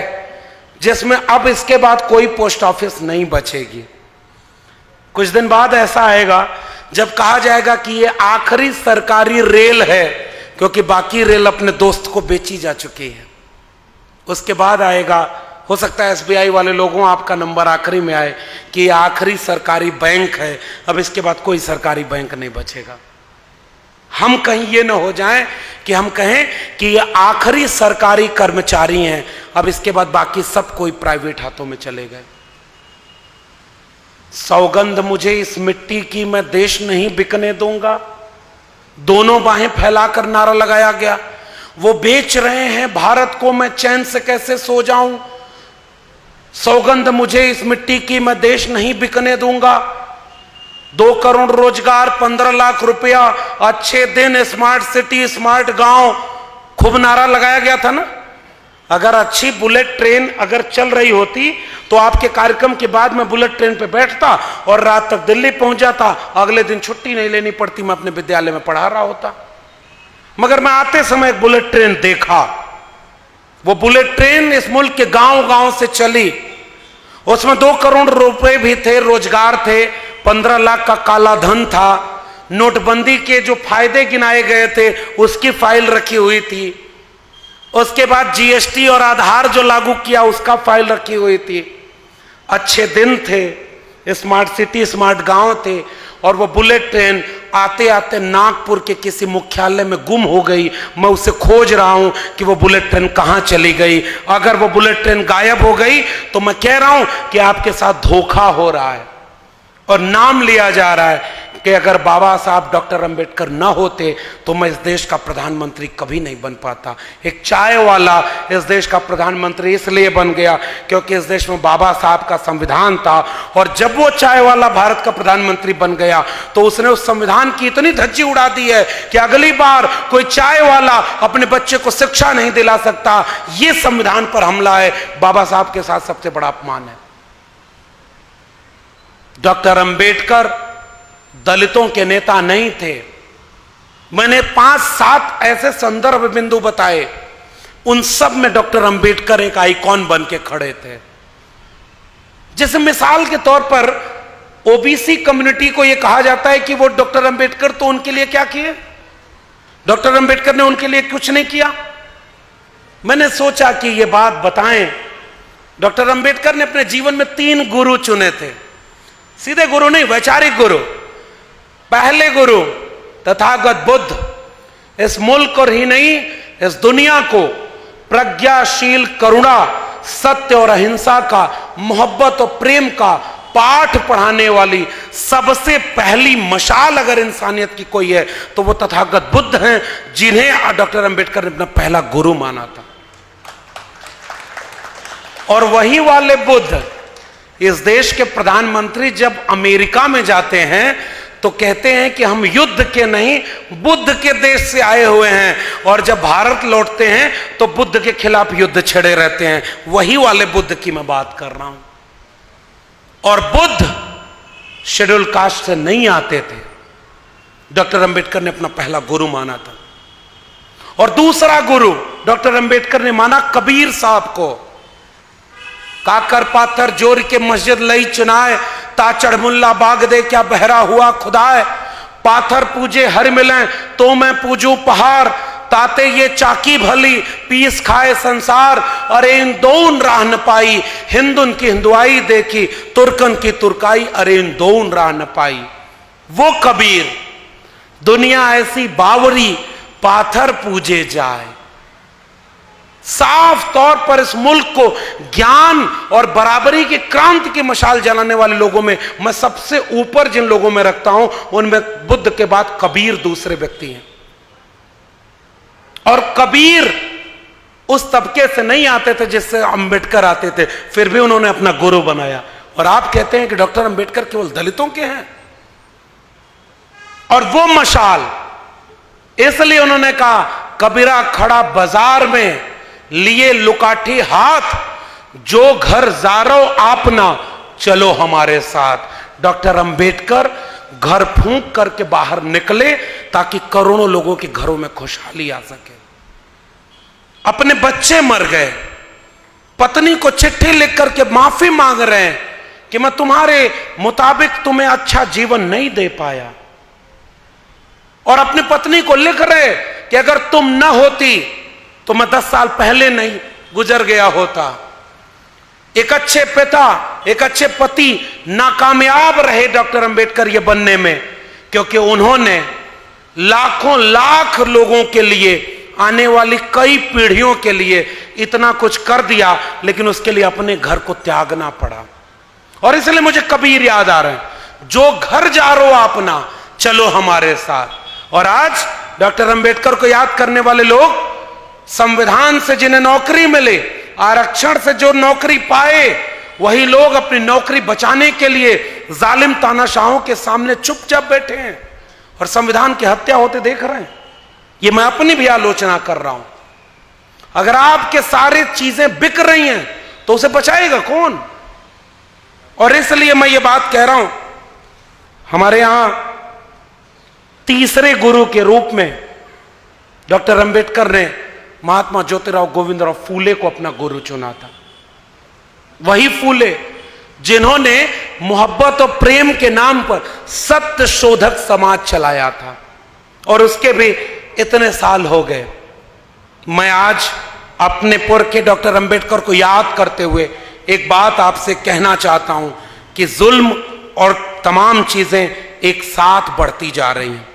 Speaker 1: जिसमें अब इसके बाद कोई पोस्ट ऑफिस नहीं बचेगी। कुछ दिन बाद ऐसा आएगा जब कहा जाएगा कि ये आखिरी सरकारी रेल है, क्योंकि बाकी रेल अपने दोस्त को बेची जा चुकी है। उसके बाद आएगा, हो सकता है एसबीआई वाले लोगों आपका नंबर आखिरी में आए कि ये आखिरी सरकारी बैंक है, अब इसके बाद कोई सरकारी बैंक नहीं बचेगा। हम कहीं ये ना हो जाएं कि हम कहें कि ये आखिरी सरकारी कर्मचारी हैं, अब इसके बाद बाकी सब कोई प्राइवेट हाथों में चले गए। सौगंध मुझे इस मिट्टी की, मैं देश नहीं बिकने दूंगा। दोनों बाहें फैलाकर नारा लगाया गया। वो बेच रहे हैं भारत को, मैं चैन से कैसे सो जाऊं। सौगंध मुझे इस मिट्टी की, मैं देश नहीं बिकने दूंगा। 2 करोड़ रोजगार, 15 लाख रुपया, अच्छे दिन, स्मार्ट सिटी, स्मार्ट गांव, खूब नारा लगाया गया था ना। अगर अच्छी बुलेट ट्रेन अगर चल रही होती तो आपके कार्यक्रम के बाद मैं बुलेट ट्रेन पे बैठता और रात तक दिल्ली पहुंच जाता। अगले दिन छुट्टी नहीं लेनी पड़ती, मैं अपने विद्यालय में पढ़ा रहा होता। मगर मैं आते समय एक बुलेट ट्रेन देखा। वो बुलेट ट्रेन इस मुल्क के गांव गांव से चली। उसमें 2 करोड़ रुपए भी थे, रोजगार थे, 15 लाख का काला धन था, नोटबंदी के जो फायदे गिनाए गए थे उसकी फाइल रखी हुई थी, उसके बाद जीएसटी और आधार जो लागू किया उसका फाइल रखी हुई थी। अच्छे दिन थे, स्मार्ट सिटी, स्मार्ट गांव थे। और वो बुलेट ट्रेन आते आते नागपुर के किसी मुख्यालय में गुम हो गई। मैं उसे खोज रहा हूं कि वो बुलेट ट्रेन कहां चली गई। अगर वो बुलेट ट्रेन गायब हो गई तो मैं कह रहा हूं कि आपके साथ धोखा हो रहा है और नाम लिया जा रहा है कि अगर बाबा साहब डॉक्टर अंबेडकर ना होते तो मैं इस देश का प्रधानमंत्री कभी नहीं बन पाता। एक चाय वाला इस देश का प्रधानमंत्री इसलिए बन गया क्योंकि इस देश में बाबा साहब का संविधान था। और जब वो चाय वाला भारत का प्रधानमंत्री बन गया तो उसने उस संविधान की इतनी धज्जी उड़ा दी है कि अगली बार कोई चाय वाला अपने बच्चे को शिक्षा नहीं दिला सकता। ये संविधान पर हमला है, बाबा साहब के साथ सबसे बड़ा अपमान है। डॉक्टर अंबेडकर दलितों के नेता नहीं थे। मैंने 5-7 ऐसे संदर्भ बिंदु बताए, उन सब में डॉक्टर अंबेडकर एक आइकॉन बन के खड़े थे। जैसे मिसाल के तौर पर ओबीसी कम्युनिटी को यह कहा जाता है कि वो डॉक्टर अंबेडकर तो उनके लिए क्या किए, डॉक्टर अंबेडकर ने उनके लिए कुछ नहीं किया। मैंने सोचा कि यह बात बताएं। डॉक्टर अंबेडकर ने अपने जीवन में 3 गुरु चुने थे, सीधे गुरु नहीं, वैचारिक गुरु। पहले गुरु तथागत बुद्ध इस मुल्क और ही नहीं इस दुनिया को प्रज्ञाशील, करुणा, सत्य और अहिंसा का, मोहब्बत और प्रेम का पाठ पढ़ाने वाली सबसे पहली मशाल अगर इंसानियत की कोई है तो वो तथागत बुद्ध हैं, जिन्हें डॉक्टर अंबेडकर ने अपना पहला गुरु माना था। और वही वाले बुद्ध इस देश के प्रधानमंत्री जब अमेरिका में जाते हैं तो कहते हैं कि हम युद्ध के नहीं बुद्ध के देश से आए हुए हैं, और जब भारत लौटते हैं तो बुद्ध के खिलाफ युद्ध छेड़े रहते हैं। वही वाले बुद्ध की मैं बात कर रहा हूं। और बुद्ध शेड्यूल कास्ट से नहीं आते थे। डॉक्टर अंबेडकर ने अपना पहला गुरु माना था। और दूसरा गुरु डॉक्टर अंबेडकर ने माना कबीर साहब को। काकर पाथर जोर के मस्जिद लई चुनाए, ताचड़ मुल्ला बाग दे क्या बहरा हुआ खुदाए। पाथर पूजे हर मिलें तो मैं पूजू पहाड़, ताते ये चाकी भली पीस खाए संसार। अरे इन दोन राह न पाई, हिंदुन की हिंदुआई देखी, तुर्कन की तुर्काई, अरे इन दोन राह न पाई। वो कबीर, दुनिया ऐसी बावरी पाथर पूजे जाए। साफ तौर पर इस मुल्क को ज्ञान और बराबरी की क्रांति की मशाल जलाने वाले लोगों में मैं सबसे ऊपर जिन लोगों में रखता हूं उनमें बुद्ध के बाद कबीर दूसरे व्यक्ति हैं। और कबीर उस तबके से नहीं आते थे जिससे अंबेडकर आते थे, फिर भी उन्होंने अपना गुरु बनाया। और आप कहते हैं कि डॉक्टर अंबेडकर केवल दलितों के हैं। और वो मशाल इसलिए उन्होंने कहा, कबीरा खड़ा बाजार में लिए लुकाठी हाथ, जो घर जारो आपना चलो हमारे साथ। डॉक्टर अंबेडकर घर फूंक करके बाहर निकले ताकि करोड़ों लोगों के घरों में खुशहाली आ सके। अपने बच्चे मर गए, पत्नी को चिट्ठी लिख करके माफी मांग रहे हैं कि मैं तुम्हारे मुताबिक तुम्हें अच्छा जीवन नहीं दे पाया। और अपनी पत्नी को लिख रहे कि अगर तुम ना होती तो मैं 10 साल पहले नहीं गुजर गया होता। एक अच्छे पिता, एक अच्छे पति नाकामयाब रहे डॉक्टर अंबेडकर ये बनने में, क्योंकि उन्होंने लाखों लाख लोगों के लिए, आने वाली कई पीढ़ियों के लिए इतना कुछ कर दिया, लेकिन उसके लिए अपने घर को त्यागना पड़ा। और इसलिए मुझे कबीर याद आ रहे हैं, जो घर जा रो अपना चलो हमारे साथ। और आज डॉक्टर अंबेडकर को याद करने वाले लोग, संविधान से जिन्हें नौकरी मिले, आरक्षण से जो नौकरी पाए, वही लोग अपनी नौकरी बचाने के लिए जालिम तानाशाहों के सामने चुपचाप बैठे हैं और संविधान की हत्या होते देख रहे हैं। ये मैं अपनी भी आलोचना कर रहा हूं। अगर आपके सारी चीजें बिक रही हैं तो उसे बचाएगा कौन? और इसलिए मैं ये बात कह रहा हूं, हमारे यहां तीसरे गुरु के रूप में डॉक्टर अंबेडकर ने महात्मा ज्योतिराव गोविंदराव फूले को अपना गुरु चुना था। वही फूले जिन्होंने मोहब्बत और प्रेम के नाम पर सत्य शोधक समाज चलाया था, और उसके भी इतने साल हो गए। मैं आज अपने पुरखे डॉक्टर अंबेडकर को याद करते हुए एक बात आपसे कहना चाहता हूं कि जुल्म और तमाम चीजें एक साथ बढ़ती जा रही हैं।